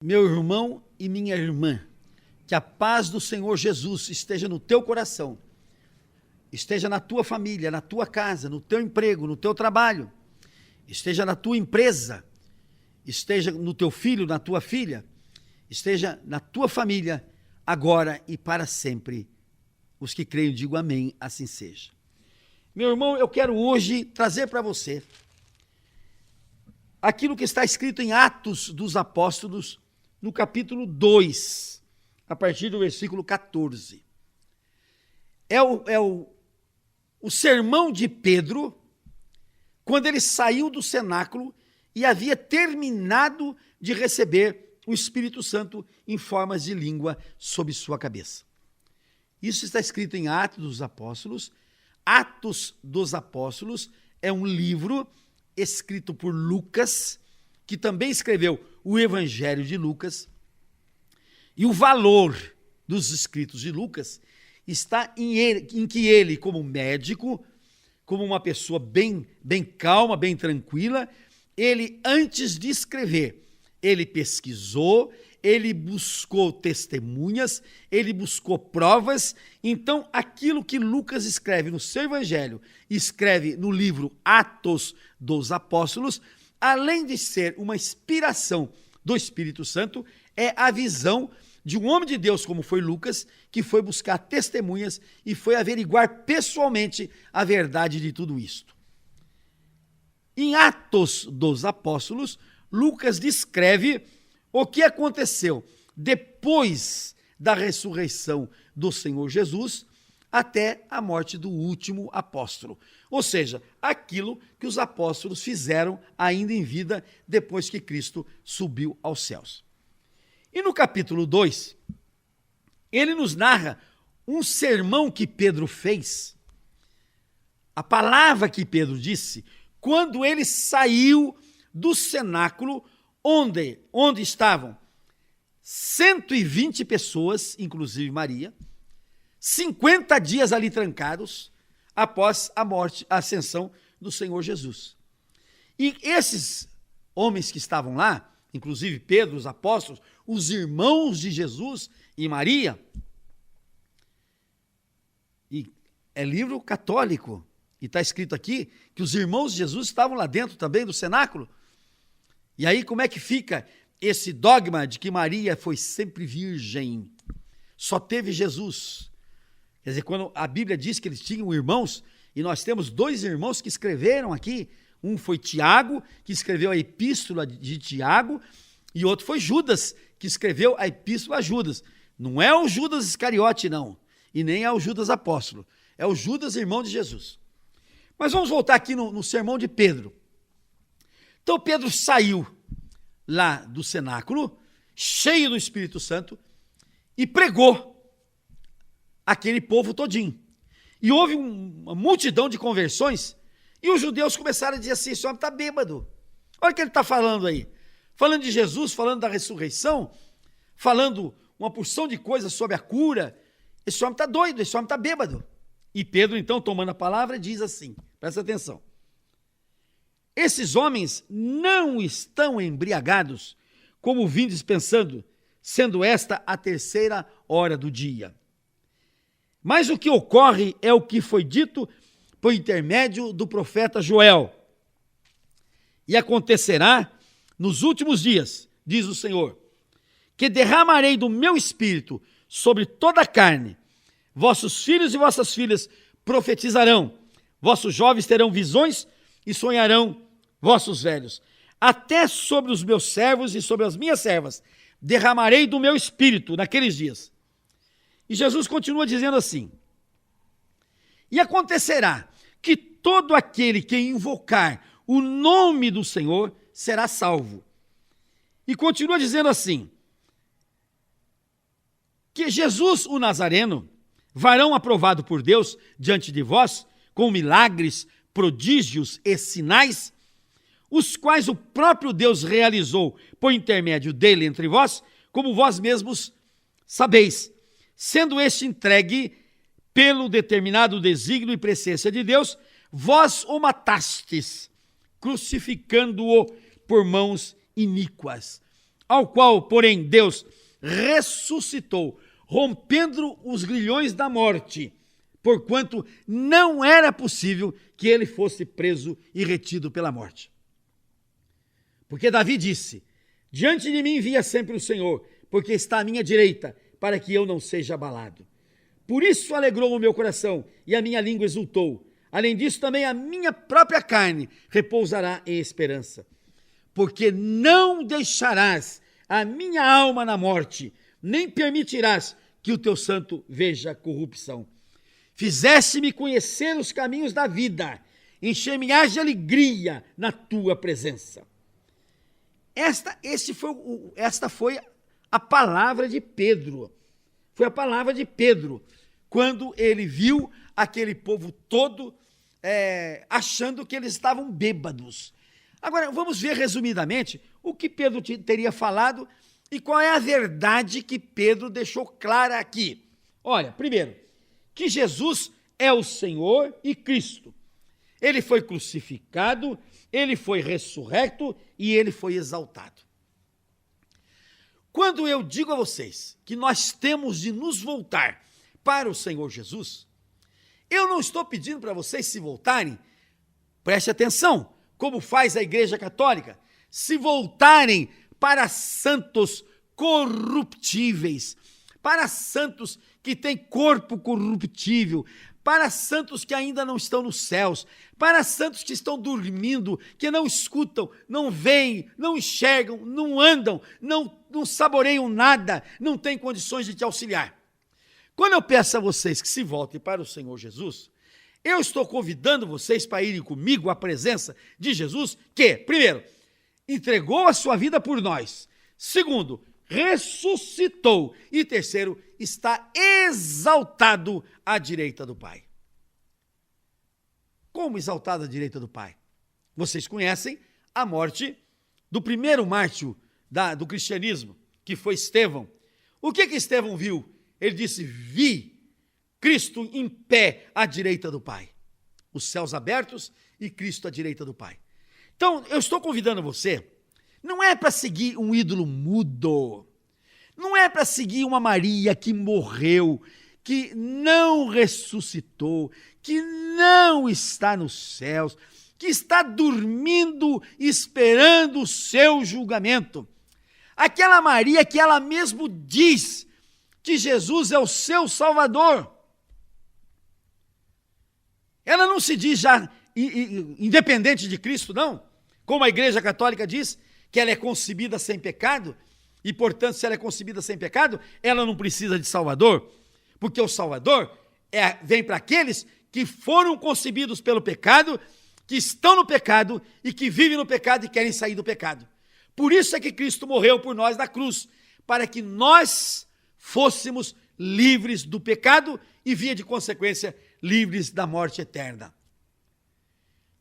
Meu irmão e minha irmã, que a paz do Senhor Jesus esteja no teu coração, esteja na tua família, na tua casa, no teu emprego, no teu trabalho, esteja na tua empresa, esteja no teu filho, na tua filha, esteja na tua família, agora e para sempre. Os que creem, digo amém, assim seja. Meu irmão, eu quero hoje trazer para você aquilo que está escrito em Atos dos Apóstolos, no capítulo 2, a partir do versículo 14. É o sermão de Pedro, quando ele saiu do cenáculo e havia terminado de receber o Espírito Santo em formas de língua sobre sua cabeça. Isso está escrito em Atos dos Apóstolos. Atos dos Apóstolos é um livro escrito por Lucas, que também escreveu o Evangelho de Lucas, e o valor dos escritos de Lucas está em que ele, como médico, como uma pessoa bem calma, bem tranquila, ele, antes de escrever, ele pesquisou, ele buscou testemunhas, ele buscou provas. Então, aquilo que Lucas escreve no seu Evangelho, escreve no livro Atos dos Apóstolos, além de ser uma inspiração do Espírito Santo, é a visão de um homem de Deus como foi Lucas, que foi buscar testemunhas e foi averiguar pessoalmente a verdade de tudo isto. Em Atos dos Apóstolos, Lucas descreve o que aconteceu depois da ressurreição do Senhor Jesus até a morte do último apóstolo. Ou seja, aquilo que os apóstolos fizeram ainda em vida depois que Cristo subiu aos céus. E no capítulo 2, ele nos narra um sermão que Pedro fez, a palavra que Pedro disse, quando ele saiu do cenáculo onde estavam 120 pessoas, inclusive Maria, 50 dias ali trancados, após a morte, a ascensão do Senhor Jesus. E esses homens que estavam lá, inclusive Pedro, os apóstolos, os irmãos de Jesus e Maria, e é livro católico, e está escrito aqui que os irmãos de Jesus estavam lá dentro também do cenáculo. E aí como é que fica esse dogma de que Maria foi sempre virgem, só teve Jesus? Quer dizer, quando a Bíblia diz que eles tinham irmãos, e nós temos 2 irmãos que escreveram aqui, um foi Tiago, que escreveu a epístola de Tiago, e outro foi Judas, que escreveu a epístola a Judas. Não é o Judas Iscariote, não, e nem é o Judas apóstolo, é o Judas, irmão de Jesus. Mas vamos voltar aqui no sermão de Pedro. Então Pedro saiu lá do cenáculo, cheio do Espírito Santo, e pregou aquele povo todinho. E houve uma multidão de conversões, e os judeus começaram a dizer assim: esse homem está bêbado. Olha o que ele está falando aí. Falando de Jesus, falando da ressurreição, falando uma porção de coisas sobre a cura. Esse homem está doido, esse homem está bêbado. E Pedro, então, tomando a palavra, diz assim, presta atenção: esses homens não estão embriagados, como vindes pensando, sendo esta a 3ª hora do dia. Mas o que ocorre é o que foi dito por intermédio do profeta Joel. E acontecerá nos últimos dias, diz o Senhor, que derramarei do meu espírito sobre toda a carne. Vossos filhos e vossas filhas profetizarão, vossos jovens terão visões e sonharão vossos velhos. Até sobre os meus servos e sobre as minhas servas derramarei do meu espírito naqueles dias. E Jesus continua dizendo assim: e acontecerá que todo aquele que invocar o nome do Senhor será salvo. E continua dizendo assim: que Jesus, o Nazareno, varão aprovado por Deus diante de vós, com milagres, prodígios e sinais, os quais o próprio Deus realizou por intermédio dele entre vós, como vós mesmos sabeis, sendo este entregue pelo determinado desígnio e presciência de Deus, vós o matastes, crucificando-o por mãos iníquas. ao qual, porém, Deus ressuscitou, rompendo os grilhões da morte, porquanto não era possível que ele fosse preso e retido pela morte. Porque Davi disse: diante de mim via sempre o Senhor, porque está à minha direita, para que eu não seja abalado. Por isso alegrou o meu coração, e a minha língua exultou. Além disso, também a minha própria carne repousará em esperança. Porque não deixarás a minha alma na morte, nem permitirás que o teu santo veja corrupção. Fizeste-me conhecer os caminhos da vida, encher-me-ás de alegria na tua presença. Esta foi a palavra de Pedro. Foi a palavra de Pedro, quando ele viu aquele povo todo achando que eles estavam bêbados. Agora, vamos ver resumidamente o que Pedro teria falado e qual é a verdade que Pedro deixou clara aqui. Olha, primeiro, que Jesus é o Senhor e Cristo. Ele foi crucificado, ele foi ressurrecto e ele foi exaltado. Quando eu digo a vocês que nós temos de nos voltar para o Senhor Jesus, eu não estou pedindo para vocês se voltarem, preste atenção, como faz a Igreja Católica, se voltarem para santos corruptíveis, para santos que têm corpo corruptível, para santos que ainda não estão nos céus, para santos que estão dormindo, que não escutam, não veem, não enxergam, não andam, não saboreiam nada, não têm condições de te auxiliar. Quando eu peço a vocês que se voltem para o Senhor Jesus, eu estou convidando vocês para irem comigo à presença de Jesus, que, primeiro, entregou a sua vida por nós. Segundo, ressuscitou. E terceiro, está exaltado à direita do Pai. Como exaltado à direita do Pai? Vocês conhecem a morte do primeiro mártir do cristianismo, que foi Estevão. O que Estevão viu? Ele disse: vi Cristo em pé à direita do Pai. Os céus abertos e Cristo à direita do Pai. Então, eu estou convidando você, não é para seguir um ídolo mudo, não é para seguir uma Maria que morreu, que não ressuscitou, que não está nos céus, que está dormindo esperando o seu julgamento. Aquela Maria que ela mesmo diz que Jesus é o seu Salvador. Ela não se diz já independente de Cristo, não. Como a Igreja Católica diz, que ela é concebida sem pecado, e, portanto, se ela é concebida sem pecado, ela não precisa de Salvador, porque o Salvador vem para aqueles que foram concebidos pelo pecado, que estão no pecado e que vivem no pecado e querem sair do pecado. Por isso é que Cristo morreu por nós na cruz, para que nós fôssemos livres do pecado e, via de consequência, livres da morte eterna.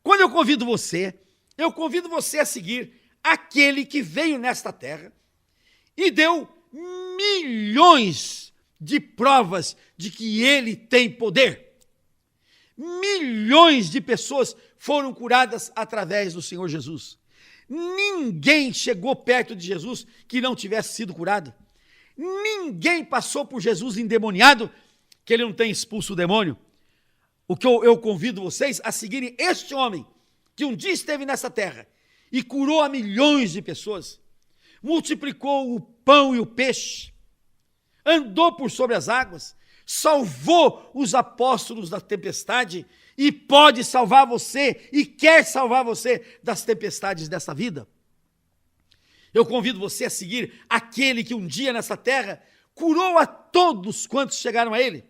Quando eu convido você a seguir aquele que veio nesta terra e deu milhões de provas de que ele tem poder. Milhões de pessoas foram curadas através do Senhor Jesus. Ninguém chegou perto de Jesus que não tivesse sido curado. Ninguém passou por Jesus endemoniado que ele não tenha expulso o demônio. O que eu convido vocês a seguirem este homem que um dia esteve nessa terra e curou a milhões de pessoas, multiplicou o pão e o peixe, andou por sobre as águas, salvou os apóstolos da tempestade e pode salvar você e quer salvar você das tempestades dessa vida. Eu convido você a seguir aquele que um dia nessa terra curou a todos quantos chegaram a ele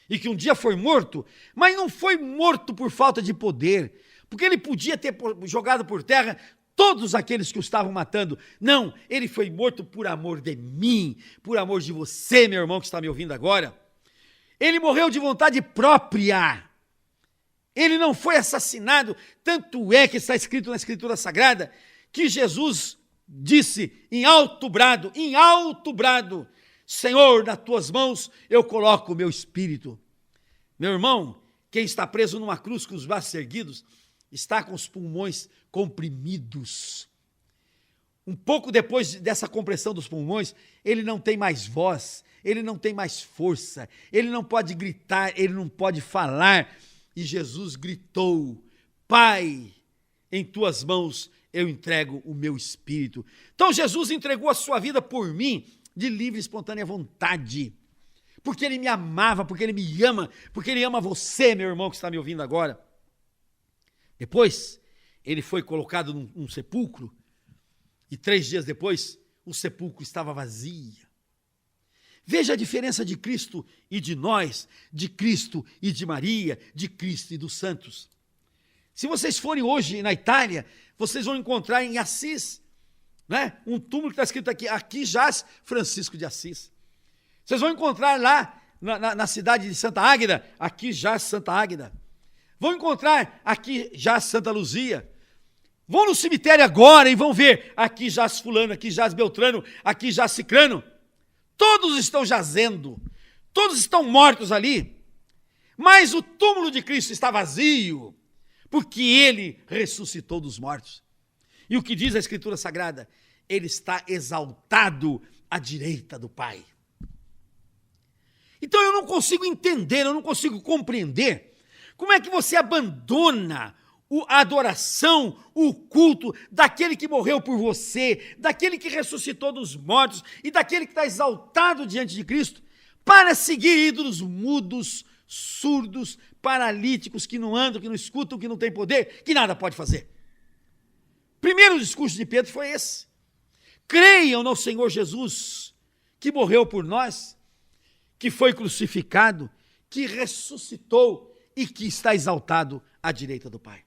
e que um dia foi morto, mas não foi morto por falta de poder, porque ele podia ter jogado por terra todos aqueles que o estavam matando. Não, ele foi morto por amor de mim, por amor de você, meu irmão que está me ouvindo agora. Ele morreu de vontade própria. Ele não foi assassinado, tanto é que está escrito na Escritura Sagrada, que Jesus disse em alto brado, Senhor, nas tuas mãos eu coloco o meu espírito. Meu irmão, quem está preso numa cruz com os braços erguidos, está com os pulmões comprimidos. um pouco depois dessa compressão dos pulmões, ele não tem mais voz, ele não tem mais força, ele não pode gritar, ele não pode falar. E Jesus gritou: Pai, em tuas mãos eu entrego o meu espírito. Então Jesus entregou a sua vida por mim de livre e espontânea vontade, porque ele me amava, porque ele me ama, porque ele ama você, meu irmão que está me ouvindo agora. Depois, ele foi colocado num sepulcro, e 3 dias depois, o sepulcro estava vazio. Veja a diferença de Cristo e de nós, de Cristo e de Maria, de Cristo e dos santos. Se vocês forem hoje na Itália, vocês vão encontrar em Assis, né, um túmulo que está escrito aqui: aqui jaz Francisco de Assis. Vocês vão encontrar lá na cidade de Santa Águeda: aqui jaz Santa Águeda. Vão encontrar: aqui jaz Santa Luzia. Vão no cemitério agora e vão ver: aqui jaz fulano, aqui jaz Beltrano, aqui jaz Cicrano. Todos estão jazendo, todos estão mortos ali, mas o túmulo de Cristo está vazio, porque ele ressuscitou dos mortos. E o que diz a Escritura Sagrada? Ele está exaltado à direita do Pai. Então eu não consigo entender, eu não consigo compreender como é que você abandona a adoração, o culto daquele que morreu por você, daquele que ressuscitou dos mortos e daquele que está exaltado diante de Cristo, para seguir ídolos mudos, surdos, paralíticos, que não andam, que não escutam, que não têm poder, que nada pode fazer. Primeiro discurso de Pedro foi esse: creiam no Senhor Jesus, que morreu por nós, que foi crucificado, que ressuscitou e que está exaltado à direita do Pai.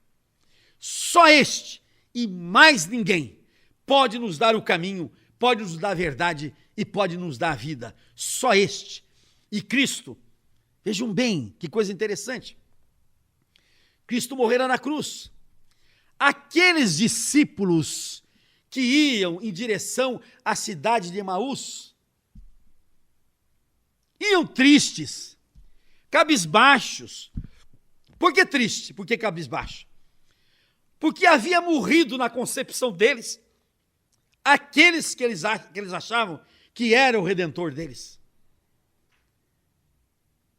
Só este e mais ninguém pode nos dar o caminho, pode nos dar a verdade e pode nos dar a vida. Só este. E Cristo, vejam bem que coisa interessante, Cristo morrera na cruz. Aqueles discípulos que iam em direção à cidade de Emaús iam tristes, cabisbaixos. Por que triste? Por que cabisbaixo? Porque havia morrido na concepção deles aqueles que eles achavam que era o Redentor deles.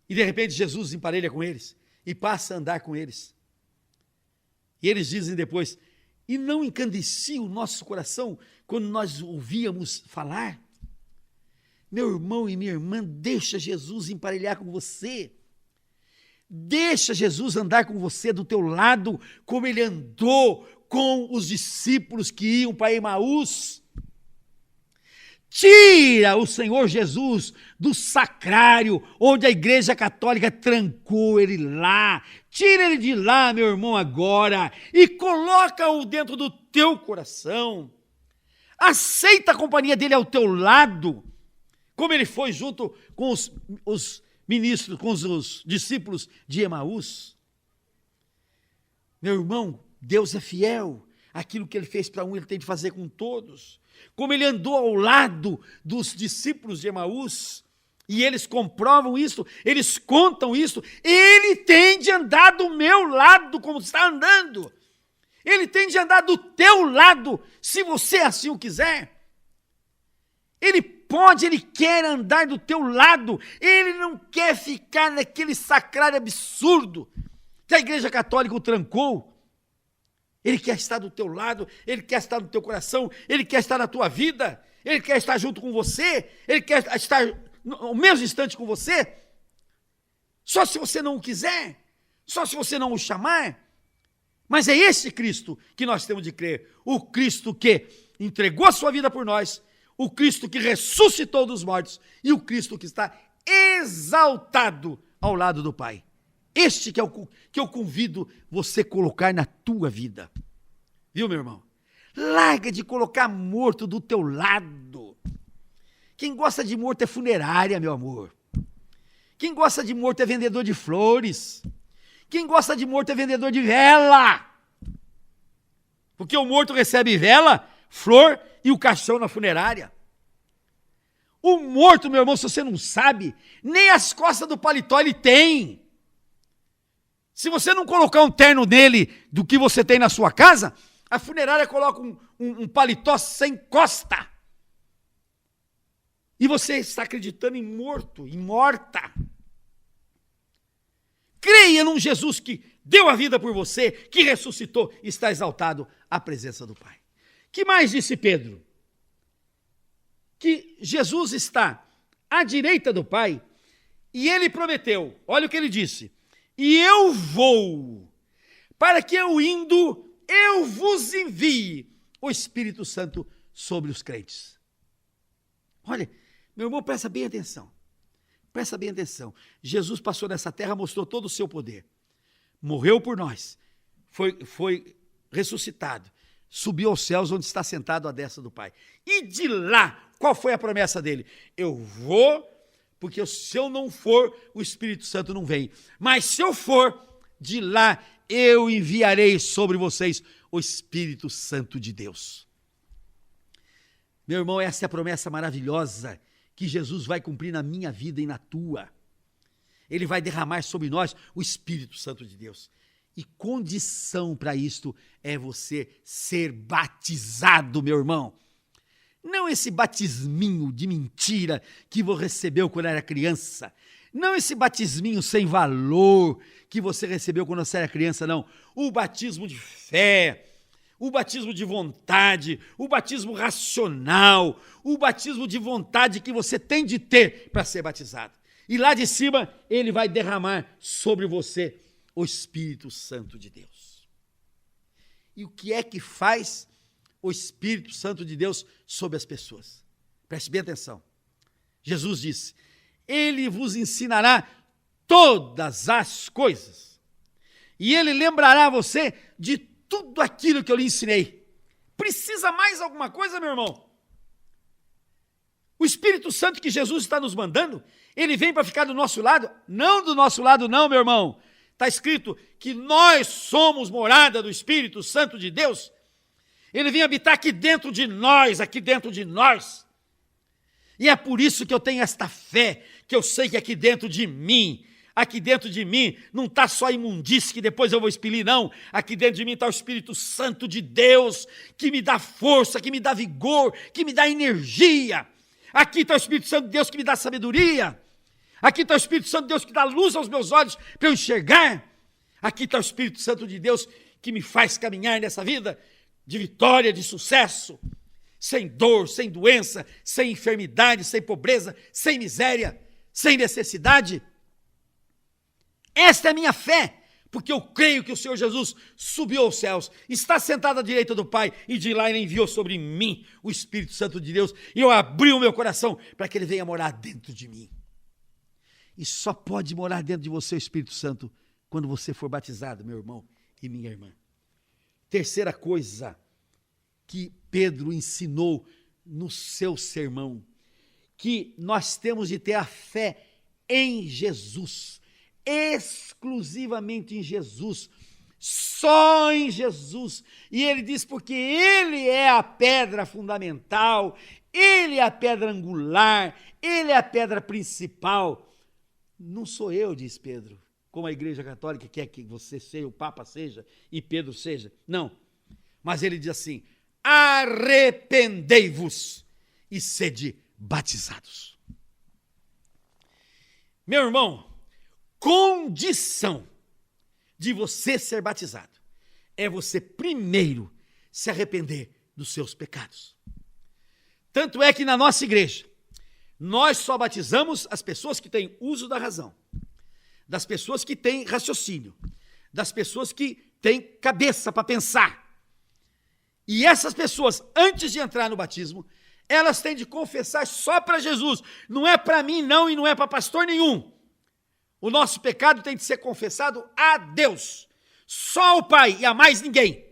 E de repente Jesus emparelha com eles e passa a andar com eles. E eles dizem depois: e não encandecia o nosso coração quando nós ouvíamos falar? Meu irmão e minha irmã, deixa Jesus emparelhar com você. Deixa Jesus andar com você do teu lado, como ele andou com os discípulos que iam para Emaús. Tira o Senhor Jesus do sacrário, onde a Igreja Católica trancou ele lá. Tira ele de lá, meu irmão, agora, e coloca-o dentro do teu coração. Aceita a companhia dele ao teu lado, como ele foi junto com os ministros, com os discípulos de Emaús. Meu irmão, Deus é fiel. Aquilo que ele fez para um, ele tem de fazer com todos. Como ele andou ao lado dos discípulos de Emaús, e eles comprovam isso, eles contam isso, ele tem de andar do meu lado, como está andando. Ele tem de andar do teu lado, se você assim o quiser. Ele pode, ele quer andar do teu lado. Ele não quer ficar naquele sacrário absurdo que a Igreja Católica o trancou. Ele quer estar do teu lado, ele quer estar no teu coração, ele quer estar na tua vida, ele quer estar junto com você, ele quer estar no mesmo instante com você. Só se você não o quiser, só se você não o chamar. Mas é esse Cristo que nós temos de crer, o Cristo que entregou a sua vida por nós, o Cristo que ressuscitou dos mortos e o Cristo que está exaltado ao lado do Pai. Este que eu convido você a colocar na tua vida. Viu, meu irmão? Larga de colocar morto do teu lado. Quem gosta de morto é funerária, meu amor. Quem gosta de morto é vendedor de flores. Quem gosta de morto é vendedor de vela. Porque o morto recebe vela, flor e o caixão na funerária. O morto, meu irmão, se você não sabe, nem as costas do paletó ele tem. Se você não colocar um terno nele do que você tem na sua casa, A funerária coloca um paletó sem costa. E você está acreditando em morto, em morta. Creia num Jesus que deu a vida por você, que ressuscitou e está exaltado à presença do Pai. Que mais disse Pedro? Que Jesus está à direita do Pai e ele prometeu, olha o que ele disse, e eu vou, para que eu indo, eu vos envie o Espírito Santo sobre os crentes. Olha, meu irmão, presta bem atenção. Presta bem atenção. Jesus passou nessa terra, mostrou todo o seu poder. Morreu por nós. Foi ressuscitado. Subiu aos céus, onde está sentado à destra do Pai. E de lá, qual foi a promessa dele? Eu vou, porque se eu não for, o Espírito Santo não vem. Mas se eu for, de lá eu enviarei sobre vocês o Espírito Santo de Deus. Meu irmão, essa é a promessa maravilhosa que Jesus vai cumprir na minha vida e na tua. Ele vai derramar sobre nós o Espírito Santo de Deus. E condição para isto é você ser batizado, meu irmão. Não esse batisminho de mentira que você recebeu quando era criança. Não esse batisminho sem valor que você recebeu quando você era criança, não. O batismo de fé, o batismo de vontade, o batismo racional, o batismo de vontade que você tem de ter para ser batizado. E lá de cima, ele vai derramar sobre você o Espírito Santo de Deus. E o que é que faz o Espírito Santo de Deus sobre as pessoas? Preste bem atenção. Jesus disse, ele vos ensinará todas as coisas. E ele lembrará você de tudo aquilo que eu lhe ensinei. Precisa mais alguma coisa, meu irmão? O Espírito Santo que Jesus está nos mandando, ele vem para ficar do nosso lado? Não do nosso lado não, meu irmão. Está escrito que nós somos morada do Espírito Santo de Deus. Ele vem habitar aqui dentro de nós, aqui dentro de nós. E é por isso que eu tenho esta fé, que eu sei que aqui dentro de mim não está só a imundície que depois eu vou expelir, não. Aqui dentro de mim está o Espírito Santo de Deus, que me dá força, que me dá vigor, que me dá energia. Aqui está o Espírito Santo de Deus que me dá sabedoria. Aqui está o Espírito Santo de Deus que dá luz aos meus olhos para eu enxergar. Aqui está o Espírito Santo de Deus que me faz caminhar nessa vida de vitória, de sucesso, sem dor, sem doença, sem enfermidade, sem pobreza, sem miséria, sem necessidade. Esta é a minha fé, porque eu creio que o Senhor Jesus subiu aos céus, está sentado à direita do Pai, e de lá ele enviou sobre mim o Espírito Santo de Deus, e eu abri o meu coração para que ele venha morar dentro de mim. E só pode morar dentro de você o Espírito Santo quando você for batizado, meu irmão e minha irmã. Terceira coisa que Pedro ensinou no seu sermão, que nós temos de ter a fé em Jesus, exclusivamente em Jesus, só em Jesus. E ele diz porque ele é a pedra fundamental, ele é a pedra angular, ele é a pedra principal. Não sou eu, diz Pedro, como a Igreja Católica quer que você seja, o Papa seja e Pedro seja. Não, mas ele diz assim, arrependei-vos e sede batizados. Meu irmão, condição de você ser batizado é você primeiro se arrepender dos seus pecados. Tanto é que na nossa igreja, nós só batizamos as pessoas que têm uso da razão, das pessoas que têm raciocínio, das pessoas que têm cabeça para pensar. E essas pessoas, antes de entrar no batismo, elas têm de confessar só para Jesus. Não é para mim não e não é para pastor nenhum. O nosso pecado tem de ser confessado a Deus, só ao Pai e a mais ninguém.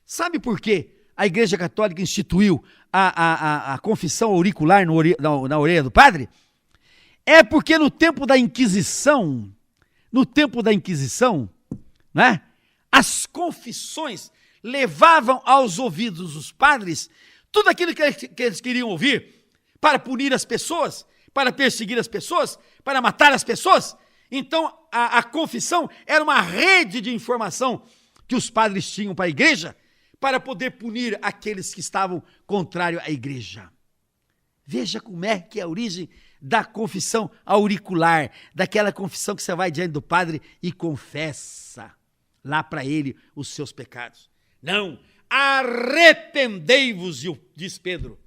Sabe por quê a Igreja Católica instituiu a confissão auricular na orelha do padre? É porque no tempo da Inquisição, né, as confissões levavam aos ouvidos dos padres tudo aquilo que eles queriam ouvir para punir as pessoas, para perseguir as pessoas, para matar as pessoas. Então, a confissão era uma rede de informação que os padres tinham para a igreja, para poder punir aqueles que estavam contrários à igreja. Veja como é que é a origem da confissão auricular, daquela confissão que você vai diante do padre e confessa lá para ele os seus pecados. Não, arrependei-vos, diz Pedro.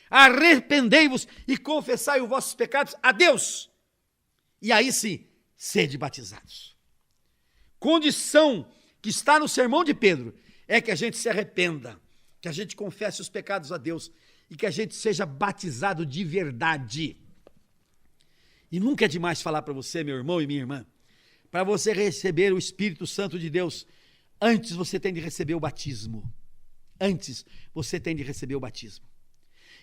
Arrependei-vos e confessai os vossos pecados a Deus. E aí sim, sede batizados. Condição que está no sermão de Pedro é que a gente se arrependa, que a gente confesse os pecados a Deus e que a gente seja batizado de verdade. E nunca é demais falar para você, meu irmão e minha irmã, para você receber o Espírito Santo de Deus, antes você tem de receber o batismo. Antes você tem de receber o batismo.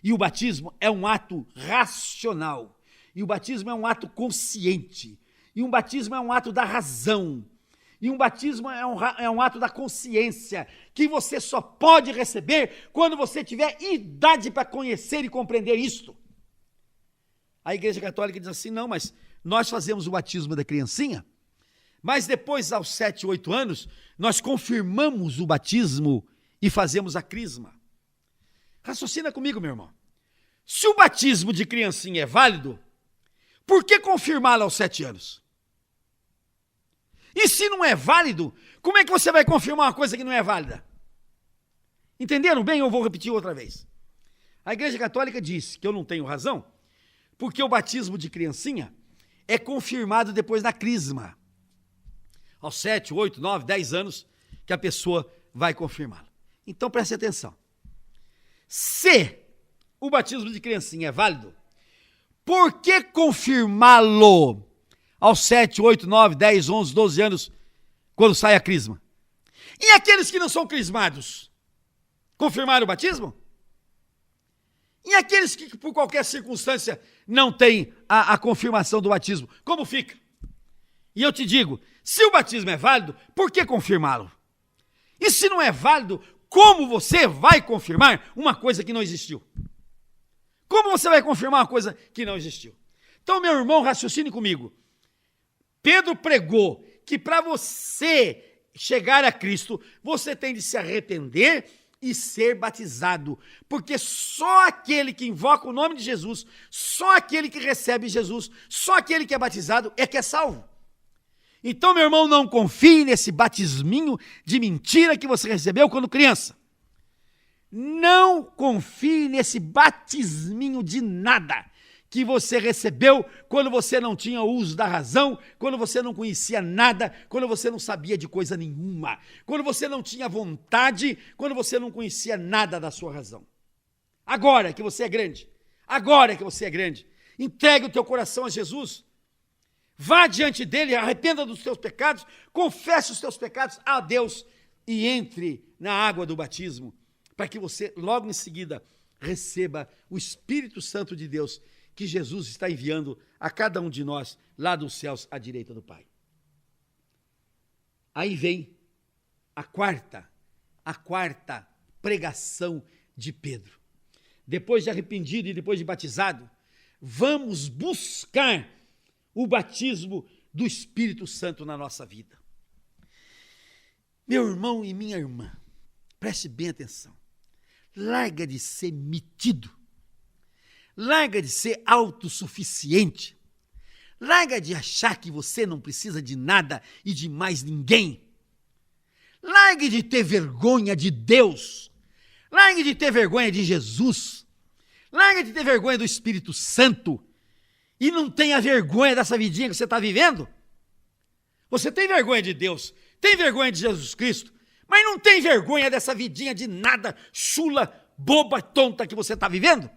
E o batismo é um ato racional. E o batismo é um ato consciente. E um batismo é um ato da razão. E um batismo é um ato da consciência, que você só pode receber quando você tiver idade para conhecer e compreender isto. A Igreja Católica diz assim, não, mas nós fazemos o batismo da criancinha, mas depois, aos 7, 8 anos, nós confirmamos o batismo e fazemos a crisma. Raciocina comigo, meu irmão. Se o batismo de criancinha é válido, por que confirmá-lo aos 7 anos? E se não é válido, como é que você vai confirmar uma coisa que não é válida? Entenderam bem? Eu vou repetir outra vez. A Igreja Católica diz que eu não tenho razão, porque o batismo de criancinha é confirmado depois da crisma. Aos 7, 8, 9, 10 anos que a pessoa vai confirmá-lo. Então preste atenção. Se o batismo de criancinha é válido, por que confirmá-lo aos 7, 8, 9, 10, 11, 12 anos, quando sai a crisma? E aqueles que não são crismados, confirmaram o batismo? E aqueles que, por qualquer circunstância, não têm a confirmação do batismo, como fica? E eu te digo, se o batismo é válido, por que confirmá-lo? E se não é válido, como você vai confirmar uma coisa que não existiu? Como você vai confirmar uma coisa que não existiu? Então, meu irmão, raciocine comigo. Pedro pregou que para você chegar a Cristo, você tem de se arrepender e ser batizado, porque só aquele que invoca o nome de Jesus, só aquele que recebe Jesus, só aquele que é batizado é que é salvo. Então, meu irmão, não confie nesse batisminho de mentira que você recebeu quando criança. Não confie nesse batisminho de nada que você recebeu quando você não tinha o uso da razão, quando você não conhecia nada, quando você não sabia de coisa nenhuma, quando você não tinha vontade, quando você não conhecia nada da sua razão. Agora que você é grande, entregue o teu coração a Jesus, vá diante dele, arrependa dos teus pecados, confesse os teus pecados a Deus e entre na água do batismo, para que você logo em seguida receba o Espírito Santo de Deus, que Jesus está enviando a cada um de nós lá dos céus à direita do Pai. Aí vem a quarta pregação de Pedro. Depois de arrependido e depois de batizado, vamos buscar o batismo do Espírito Santo na nossa vida. Meu irmão e minha irmã, preste bem atenção. Larga de ser metido. Larga de ser autossuficiente. Larga de achar que você não precisa de nada e de mais ninguém. Largue de ter vergonha de Deus. Largue de ter vergonha de Jesus. Largue de ter vergonha do Espírito Santo. E não tenha vergonha dessa vidinha que você está vivendo. Você tem vergonha de Deus, tem vergonha de Jesus Cristo, mas não tem vergonha dessa vidinha de nada, chula, boba, tonta que você está vivendo?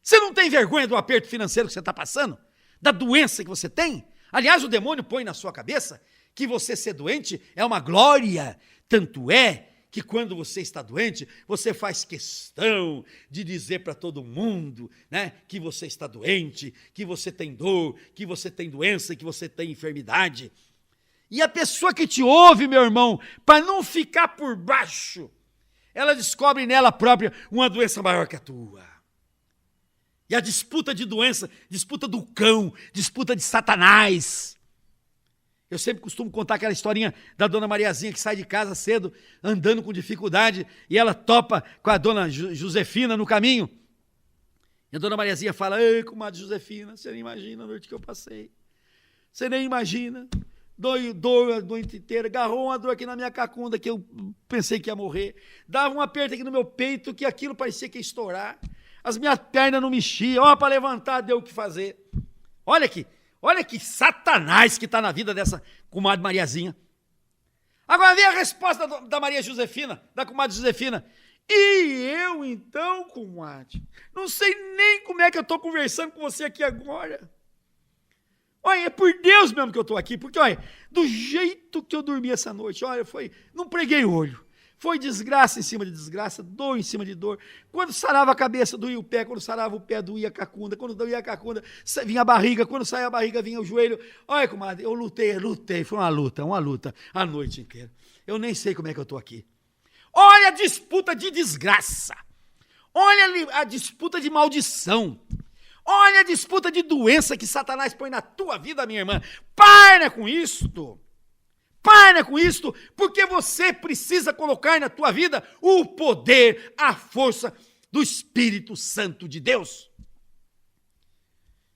Você não tem vergonha do aperto financeiro que você está passando? Da doença que você tem? Aliás, o demônio põe na sua cabeça que você ser doente é uma glória. Tanto é que quando você está doente, você faz questão de dizer para todo mundo, né, que você está doente, que você tem dor, que você tem doença, que você tem enfermidade. E a pessoa que te ouve, meu irmão, para não ficar por baixo, ela descobre nela própria uma doença maior que a tua. E a disputa de doença, disputa do cão, disputa de Satanás. Eu sempre costumo contar aquela historinha da dona Mariazinha que sai de casa cedo, andando com dificuldade, e ela topa com a dona Josefina no caminho. E a dona Mariazinha fala: ei, comadre Josefina, você nem imagina a noite que eu passei. Você nem imagina. Dor a noite inteira, agarrou uma dor aqui na minha cacunda que eu pensei que ia morrer. Dava um aperto aqui no meu peito que aquilo parecia que ia estourar. As minhas pernas não mexiam, ó, para levantar deu o que fazer. Olha que satanás que está na vida dessa comadre Mariazinha. Agora vem a resposta da Maria Josefina, da comadre Josefina. E eu então, comadre, não sei nem como é que eu estou conversando com você aqui agora. Olha, é por Deus mesmo que eu estou aqui, porque olha, do jeito que eu dormi essa noite, olha, não preguei o olho. Foi desgraça em cima de desgraça, dor em cima de dor. Quando sarava a cabeça, doía o pé. Quando sarava o pé, doía a cacunda. Quando doía a cacunda, vinha a barriga. Quando saía a barriga, vinha o joelho. Olha, comadre, eu lutei. Foi uma luta, a noite inteira. Eu nem sei como é que eu estou aqui. Olha a disputa de desgraça. Olha a disputa de maldição. Olha a disputa de doença que Satanás põe na tua vida, minha irmã. Para com isto. Para com isto, porque você precisa colocar na tua vida o poder, a força do Espírito Santo de Deus.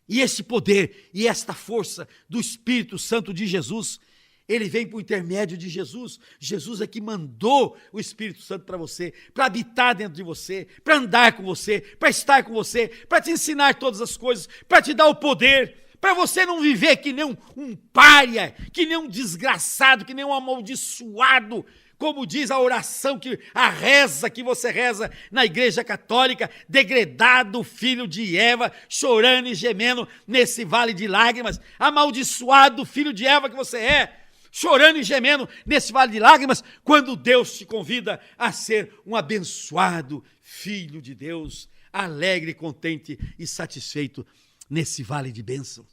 E esse poder e esta força do Espírito Santo de Jesus, ele vem por intermédio de Jesus. Jesus é que mandou o Espírito Santo para você, para habitar dentro de você, para andar com você, para estar com você, para te ensinar todas as coisas, para te dar o poder, para você não viver que nem um pária, que nem um desgraçado, que nem um amaldiçoado, como diz a oração, a reza que você reza na Igreja Católica, degradado filho de Eva, chorando e gemendo nesse vale de lágrimas, amaldiçoado filho de Eva que você é, chorando e gemendo nesse vale de lágrimas, quando Deus te convida a ser um abençoado filho de Deus, alegre, contente e satisfeito nesse vale de bênção.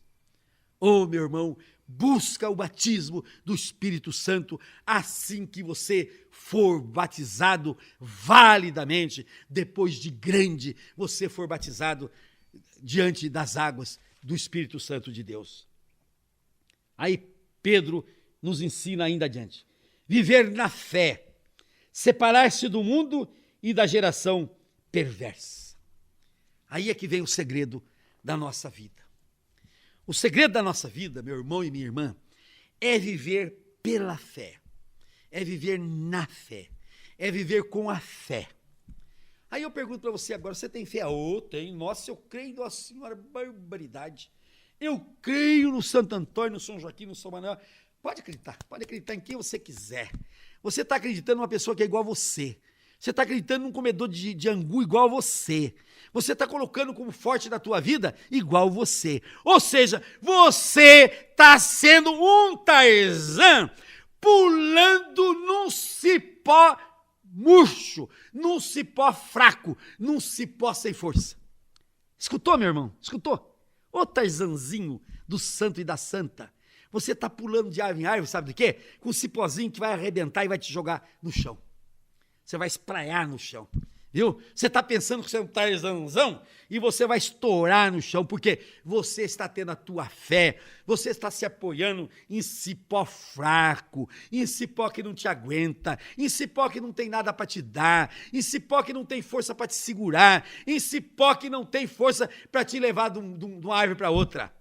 Oh, meu irmão, busca o batismo do Espírito Santo assim que você for batizado validamente, depois de grande, você for batizado diante das águas do Espírito Santo de Deus. Aí Pedro nos ensina ainda adiante. Viver na fé, separar-se do mundo e da geração perversa. Aí é que vem o segredo da nossa vida. O segredo da nossa vida, meu irmão e minha irmã, é viver pela fé, é viver na fé, é viver com a fé. Aí eu pergunto para você agora, você tem fé? Tenho. Nossa, eu creio, nossa senhora, barbaridade. Eu creio no Santo Antônio, no São Joaquim, no São Manuel. Pode acreditar em quem você quiser. Você está acreditando numa pessoa que é igual a você. Você está acreditando num comedor de angu igual a você. Você está colocando como forte da tua vida igual a você. Ou seja, você está sendo um Tarzan pulando num cipó murcho, num cipó fraco, num cipó sem força. Escutou, meu irmão? Escutou? Ô Tarzanzinho do santo e da santa. Você está pulando de árvore em árvore, sabe do quê? Com um cipózinho que vai arrebentar e vai te jogar no chão. Você vai espraiar no chão, viu? Você está pensando que você é um Tarzanzão e você vai estourar no chão, porque você está tendo a tua fé, você está se apoiando em cipó fraco, em cipó que não te aguenta, em cipó que não tem nada para te dar, em cipó que não tem força para te segurar, em cipó que não tem força para te levar de uma árvore para outra.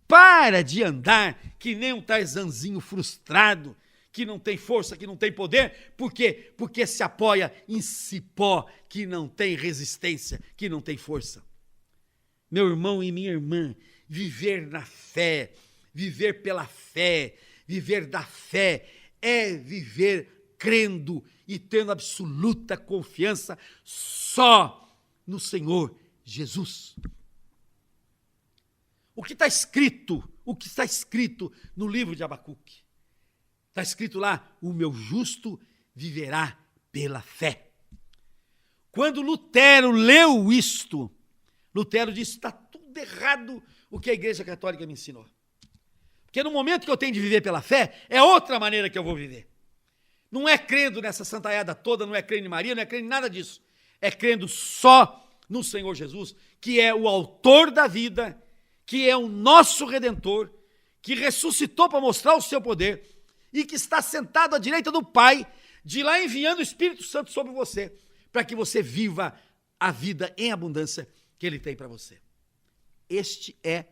Para de andar que nem um Tarzanzinho frustrado, que não tem força, que não tem poder. Por quê? Porque se apoia em cipó que não tem resistência, que não tem força. Meu irmão e minha irmã, viver na fé, viver pela fé, viver da fé, é viver crendo e tendo absoluta confiança só no Senhor Jesus. O que está escrito no livro de Abacuque? Está escrito lá, o meu justo viverá pela fé. Quando Lutero leu isto, Lutero disse, está tudo errado o que a Igreja Católica me ensinou. Porque no momento que eu tenho de viver pela fé, é outra maneira que eu vou viver. Não é crendo nessa santaiada toda, não é crendo em Maria, não é crendo em nada disso. É crendo só no Senhor Jesus, que é o autor da vida, que é o nosso Redentor, que ressuscitou para mostrar o seu poder e que está sentado à direita do Pai, de lá enviando o Espírito Santo sobre você, para que você viva a vida em abundância que Ele tem para você. Este é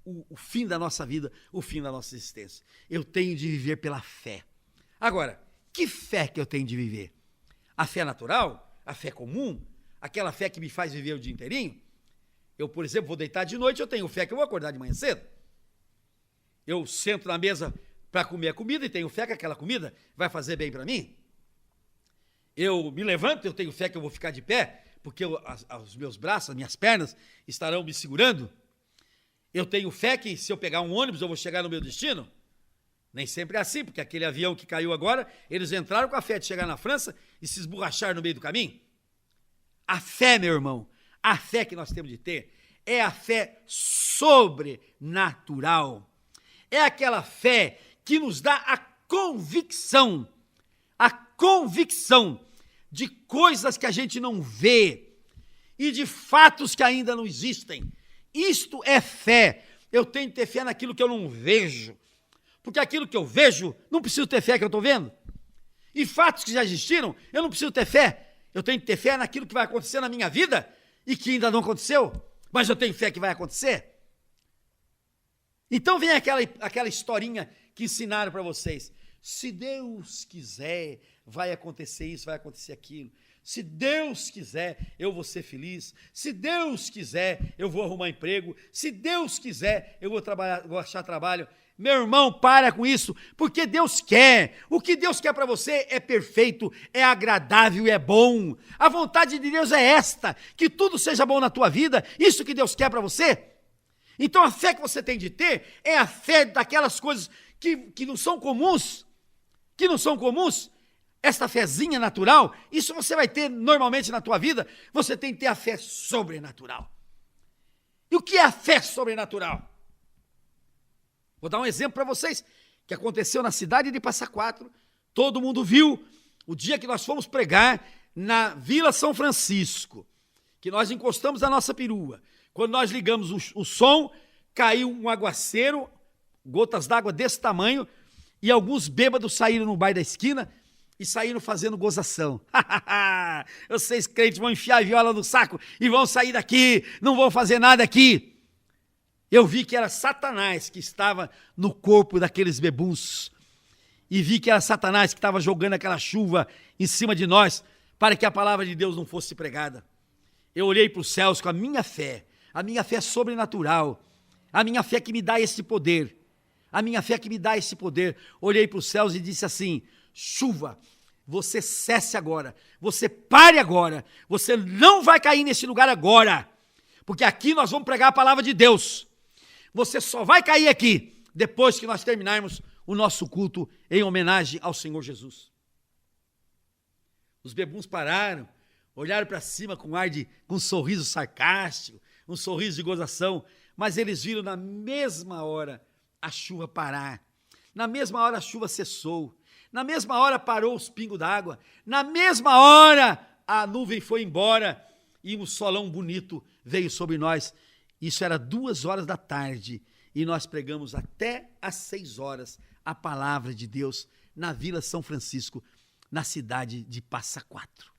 o fim da nossa vida, o fim da nossa existência. Eu tenho de viver pela fé. Agora, que fé que eu tenho de viver? A fé natural? A fé comum? Aquela fé que me faz viver o dia inteirinho? Eu, por exemplo, vou deitar de noite, eu tenho fé que eu vou acordar de manhã cedo. Eu sento na mesa para comer a comida e tenho fé que aquela comida vai fazer bem para mim. Eu me levanto, eu tenho fé que eu vou ficar de pé, porque os meus braços, as minhas pernas estarão me segurando. Eu tenho fé que se eu pegar um ônibus eu vou chegar no meu destino. Nem sempre é assim, porque aquele avião que caiu agora, eles entraram com a fé de chegar na França e se esborracharam no meio do caminho. A fé, meu irmão, a fé que nós temos de ter é a fé sobrenatural. É aquela fé que nos dá a convicção de coisas que a gente não vê e de fatos que ainda não existem. Isto é fé. Eu tenho que ter fé naquilo que eu não vejo, porque aquilo que eu vejo, não preciso ter fé que eu estou vendo. E fatos que já existiram, eu não preciso ter fé. Eu tenho que ter fé naquilo que vai acontecer na minha vida e que ainda não aconteceu, mas eu tenho fé que vai acontecer. Então vem aquela historinha que ensinaram para vocês. Se Deus quiser, vai acontecer isso, vai acontecer aquilo. Se Deus quiser, eu vou ser feliz. Se Deus quiser, eu vou arrumar emprego. Se Deus quiser, eu vou trabalhar, vou achar trabalho. Meu irmão, para com isso, porque Deus quer. O que Deus quer para você é perfeito, é agradável e é bom. A vontade de Deus é esta, que tudo seja bom na tua vida. Isso que Deus quer para você. Então a fé que você tem de ter é a fé daquelas coisas que não são comuns. Que não são comuns. Esta fezinha natural, isso você vai ter normalmente na tua vida. Você tem que ter a fé sobrenatural. E o que é a fé sobrenatural? Vou dar um exemplo para vocês, que aconteceu na cidade de Passa Quatro. Todo mundo viu o dia que nós fomos pregar na Vila São Francisco, que nós encostamos a nossa perua. Quando nós ligamos o som, caiu um aguaceiro, gotas d'água desse tamanho, e alguns bêbados saíram no bar da esquina e saíram fazendo gozação. Vocês crentes vão enfiar a viola no saco e vão sair daqui, não vão fazer nada aqui. Eu vi que era Satanás que estava no corpo daqueles bebuns. E vi que era Satanás que estava jogando aquela chuva em cima de nós para que a palavra de Deus não fosse pregada. Eu olhei para os céus com a minha fé sobrenatural, a minha fé que me dá esse poder, Olhei para os céus e disse assim: chuva, você cesse agora, você pare agora, você não vai cair nesse lugar agora, porque aqui nós vamos pregar a palavra de Deus. Você só vai cair aqui depois que nós terminarmos o nosso culto em homenagem ao Senhor Jesus. Os bebuns pararam, olharam para cima com um sorriso sarcástico, um sorriso de gozação, mas eles viram na mesma hora a chuva parar, na mesma hora a chuva cessou, na mesma hora parou os pingos d'água, na mesma hora a nuvem foi embora e um solão bonito veio sobre nós. Isso era 2 horas da tarde e nós pregamos até às 6 horas a palavra de Deus na Vila São Francisco, na cidade de Passa Quatro.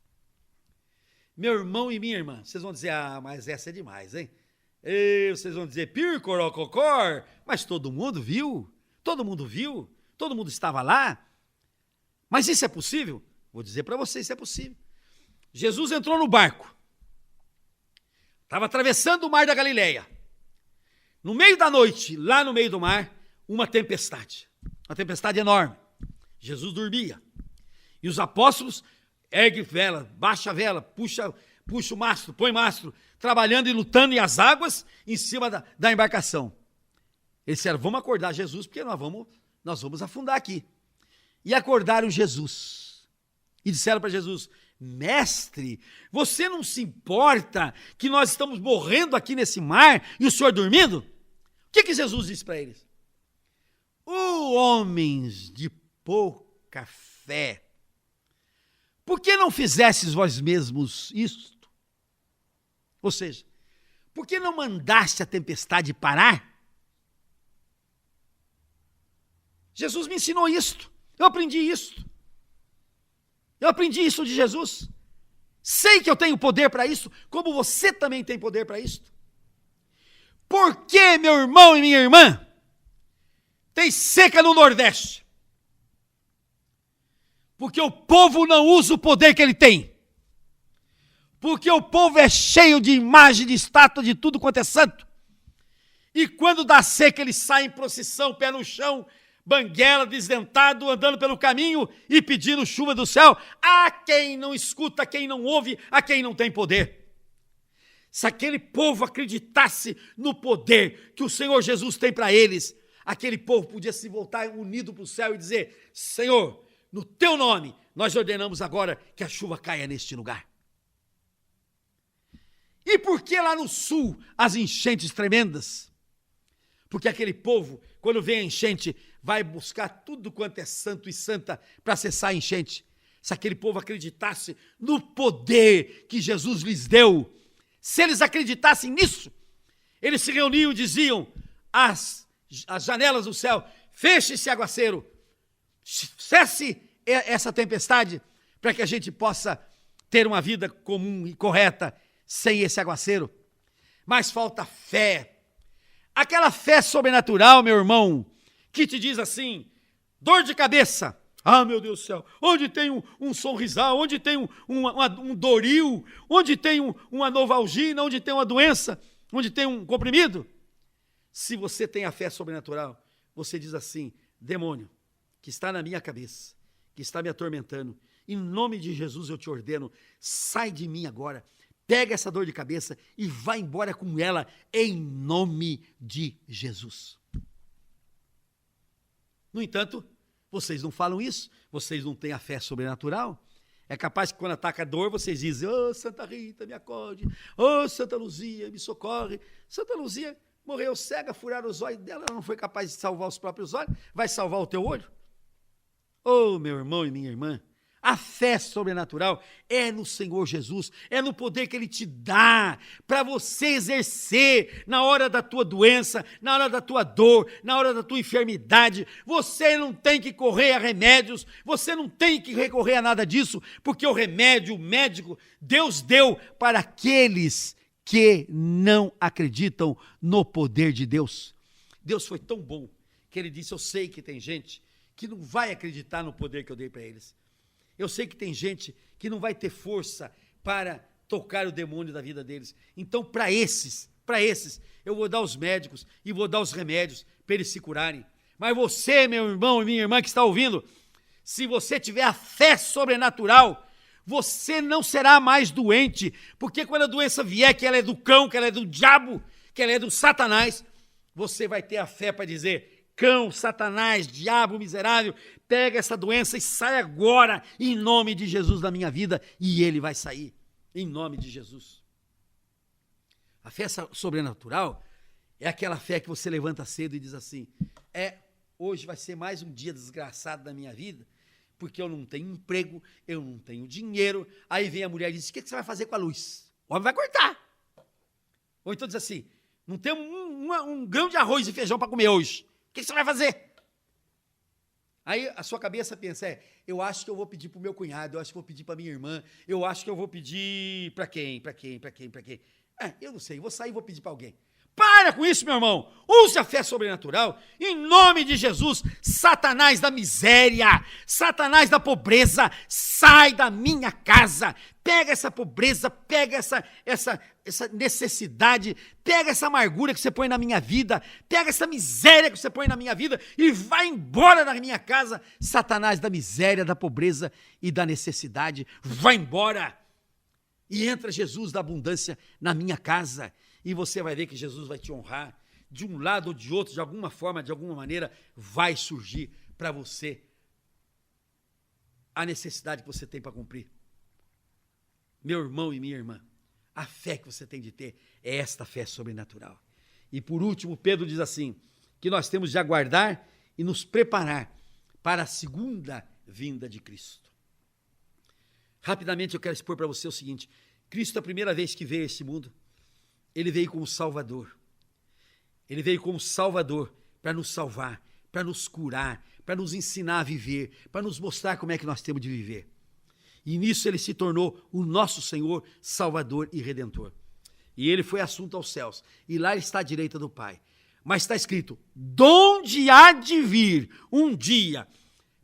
Meu irmão e minha irmã, vocês vão dizer, mas essa é demais, hein? E vocês vão dizer, pircorococor, mas todo mundo viu, todo mundo estava lá. Mas isso é possível? Vou dizer para vocês se é possível. Jesus entrou no barco, estava atravessando o mar da Galileia. No meio da noite, lá no meio do mar, uma tempestade enorme. Jesus dormia. E os apóstolos erguem vela, baixa a vela, puxa o mastro, põe mastro, trabalhando e lutando em as águas em cima da embarcação. Eles disseram, vamos acordar Jesus, porque nós vamos afundar aqui. E acordaram Jesus. E disseram para Jesus, mestre, você não se importa que nós estamos morrendo aqui nesse mar e o senhor dormindo? O que Jesus disse para eles? Homens de pouca fé, por que não fizestes vós mesmos isto? Ou seja, por que não mandaste a tempestade parar? Jesus me ensinou isto. Eu aprendi isto. Eu aprendi isso de Jesus. Sei que eu tenho poder para isso, como você também tem poder para isso. Por que, meu irmão e minha irmã, tem seca no Nordeste? Porque o povo não usa o poder que ele tem. Porque o povo é cheio de imagem, de estátua, de tudo quanto é santo. E quando dá seca, ele sai em procissão, pé no chão, banguela, desdentado, andando pelo caminho e pedindo chuva do céu a quem não escuta, a quem não ouve, a quem não tem poder. Se aquele povo acreditasse no poder que o Senhor Jesus tem para eles, aquele povo podia se voltar unido para o céu e dizer: Senhor, no teu nome, nós ordenamos agora que a chuva caia neste lugar. E por que lá no sul as enchentes tremendas? Porque aquele povo, quando vem a enchente, vai buscar tudo quanto é santo e santa para cessar a enchente. Se aquele povo acreditasse no poder que Jesus lhes deu, se eles acreditassem nisso, eles se reuniam e diziam: as janelas do céu, feche esse aguaceiro, cesse essa tempestade, para que a gente possa ter uma vida comum e correta sem esse aguaceiro. Mas falta fé. Aquela fé sobrenatural, meu irmão, que te diz assim: dor de cabeça, ah, meu Deus do céu, onde tem um sorrisal, onde tem um doril, onde tem uma novalgina, onde tem uma doença, onde tem um comprimido. Se você tem a fé sobrenatural, você diz assim: demônio, que está na minha cabeça, que está me atormentando, em nome de Jesus eu te ordeno, sai de mim agora. Pega essa dor de cabeça e vai embora com ela, em nome de Jesus. No entanto, vocês não falam isso, vocês não têm a fé sobrenatural. É capaz que quando ataca a dor, vocês dizem: ô Santa Rita, me acorde, ô Santa Luzia, me socorre. Santa Luzia morreu cega, furaram os olhos dela, ela não foi capaz de salvar os próprios olhos, vai salvar o teu olho? Ô meu irmão e minha irmã, a fé sobrenatural é no Senhor Jesus, é no poder que Ele te dá para você exercer na hora da tua doença, na hora da tua dor, na hora da tua enfermidade. Você não tem que correr a remédios, você não tem que recorrer a nada disso, porque o remédio, o médico, Deus deu para aqueles que não acreditam no poder de Deus. Deus foi tão bom que Ele disse: eu sei que tem gente que não vai acreditar no poder que eu dei para eles. Eu sei que tem gente que não vai ter força para tocar o demônio da vida deles. Então, para esses, eu vou dar os médicos e vou dar os remédios para eles se curarem. Mas você, meu irmão e minha irmã que está ouvindo, se você tiver a fé sobrenatural, você não será mais doente, porque quando a doença vier, que ela é do cão, que ela é do diabo, que ela é do Satanás, você vai ter a fé para dizer: cão, Satanás, diabo miserável, pega essa doença e sai agora, em nome de Jesus, da minha vida, e ele vai sair, em nome de Jesus. A fé sobrenatural é aquela fé que você levanta cedo e diz assim: hoje vai ser mais um dia desgraçado da minha vida, porque eu não tenho emprego, eu não tenho dinheiro. Aí vem a mulher e diz: o que você vai fazer com a luz? O homem vai cortar. Ou então diz assim: não tem um grão de arroz e feijão para comer hoje. O que você vai fazer? Aí a sua cabeça pensa: eu acho que eu vou pedir para o meu cunhado, eu acho que eu vou pedir para minha irmã, eu acho que eu vou pedir para quem? Eu não sei, vou sair e vou pedir para alguém. Para com isso, meu irmão. Use a fé sobrenatural. Em nome de Jesus, Satanás da miséria, Satanás da pobreza, sai da minha casa. Pega essa pobreza, pega essa necessidade, pega essa amargura que você põe na minha vida, pega essa miséria que você põe na minha vida e vai embora da minha casa. Satanás da miséria, da pobreza e da necessidade, vai embora. E entra Jesus da abundância na minha casa. E você vai ver que Jesus vai te honrar. De um lado ou de outro, de alguma forma, de alguma maneira, vai surgir para você a necessidade que você tem para cumprir. Meu irmão e minha irmã, a fé que você tem de ter é esta fé sobrenatural. E por último, Pedro diz assim, que nós temos de aguardar e nos preparar para a segunda vinda de Cristo. Rapidamente eu quero expor para você o seguinte: Cristo, a primeira vez que veio a este mundo, Ele veio como Salvador. Ele veio como Salvador para nos salvar, para nos curar, para nos ensinar a viver, para nos mostrar como é que nós temos de viver. E nisso ele se tornou o nosso Senhor, Salvador e Redentor. E ele foi assunto aos céus, e lá ele está à direita do Pai. Mas está escrito, donde há de vir um dia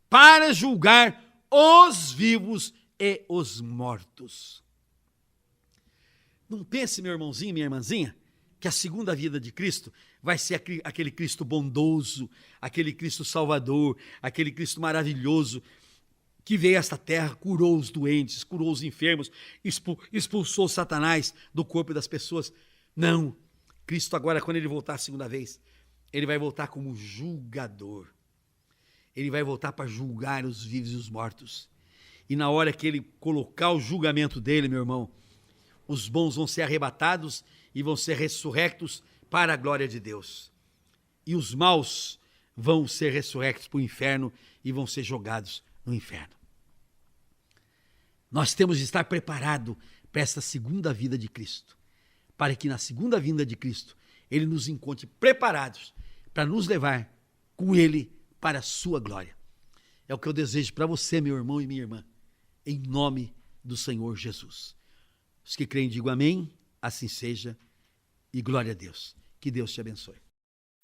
para julgar os vivos e os mortos. Não pense, meu irmãozinho, minha irmãzinha, que a segunda vida de Cristo vai ser aquele Cristo bondoso, aquele Cristo salvador, aquele Cristo maravilhoso, que veio a esta terra, curou os doentes, curou os enfermos, expulsou Satanás do corpo das pessoas. Não, Cristo agora, quando ele voltar a segunda vez, ele vai voltar como julgador. Ele vai voltar para julgar os vivos e os mortos. E na hora que ele colocar o julgamento dele, meu irmão, os bons vão ser arrebatados e vão ser ressurrectos para a glória de Deus. E os maus vão ser ressurrectos para o inferno e vão ser jogados no inferno. Nós temos de estar preparados para esta segunda vida de Cristo, para que na segunda vinda de Cristo ele nos encontre preparados para nos levar com ele para a sua glória. É o que eu desejo para você, meu irmão e minha irmã, em nome do Senhor Jesus. Os que creem, digam amém, assim seja, e glória a Deus. Que Deus te abençoe.